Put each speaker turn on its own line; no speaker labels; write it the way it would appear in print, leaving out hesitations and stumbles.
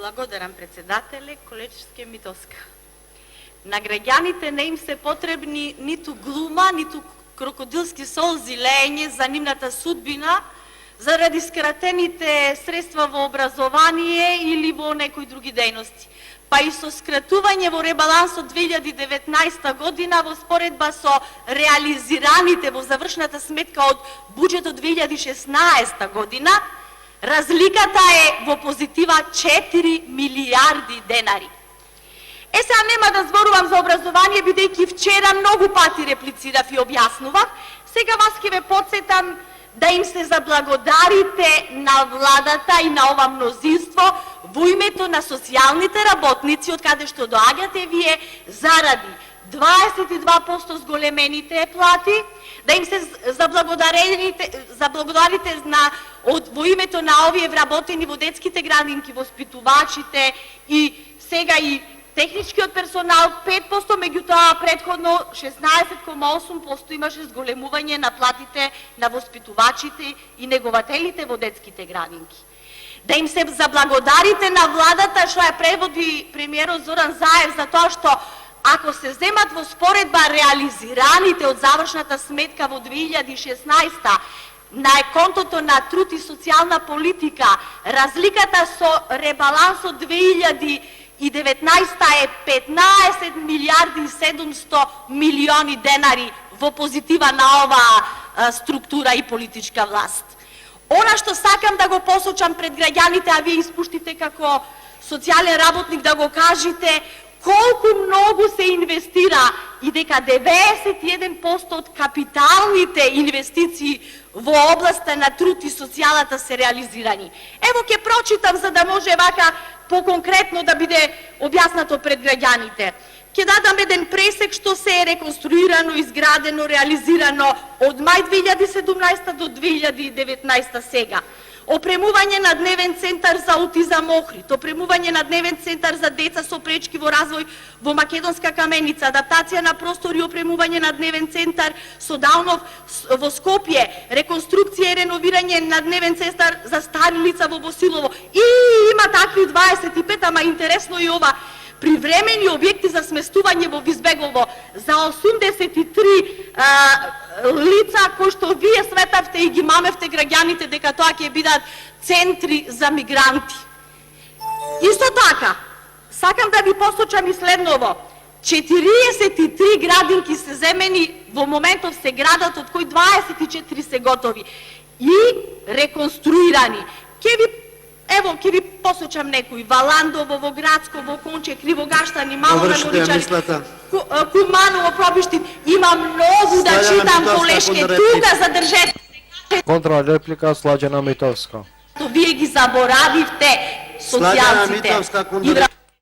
Благодарам, председателе, колежке Митовска. На граѓаните не им се потребни ниту глума, ниту крокодилски солзи леење за нивната судбина, заради скратените средства во образование или во некои други дејности. Па и со скратување во ребалансот 2019 година во споредба со реализираните во завршната сметка од буџетот 2016 година, разликата е во позитива 4 милиарди денари. Сега нема да зборувам за образование, бидејќи вчера многу пати реплицирав и објаснував. Сега вас ќе ве потсетам да им се заблагодарите на владата и на ова мнозинство во името на социјалните работници, од каде што доаѓате вие, заради 22% зголемените плати, да им се заблагодарите во името на овие вработени во детските градинки, воспитувачите и сега и техничкиот персонал 5%, меѓутоа предходно 16,8% имаше зголемување на платите на воспитувачите и негователите во детските градинки. Да им се заблагодарите на владата што ја предводи премиерот Зоран Заев за тоа што ако се земат во споредба реализираните од завршната сметка во 2016 на контото на труд и социјална политика, разликата со ребалансот 2019 е 15 милиарди и 700 милиони денари во позитива на оваа структура и политичка власт. Она што сакам да го посочам пред граѓаните, а вие испуштите како социјален работник да го кажете, колку многу се инвестира и дека 91% од капиталните инвестиции во областа на труд и социјалата се реализирани. Ево ќе прочитам за да може вака поконкретно да биде објаснато пред граѓаните. Ќе дадам еден пресек што се е реконструирано, изградено, реализирано од мај 2017 до 2019 сега. Опремување на дневен центар за аутизам Охрид, опремување на дневен центар за деца со пречки во развој во Македонска Каменица, адаптација на простори и опремување на дневен центар со Даунов во Скопје, реконструкција и реновирање на дневен центар за стари лица во Босилово. И има такви 25, ама интересно и ова, привремени објекти за сместување во Визбегово за 83 лица кои што вие светавте и ги мамевте граѓаните дека тоа ќе бидат центри за мигранти. Исто така, сакам да ви посочам и следново. 43 градинки се земени во моментов се градат, од кои 24 се готови и реконструирани. Ќе ви посочам некои. Валандово, во Градско, во Конче, Кривогаштани, Мало Меморичари, Куманово, Пробиштин. Има многу да читам, колешке. Тука задржете.
Контрреплика Слаđana Митовска.
Вие ги заборавивте социјалците.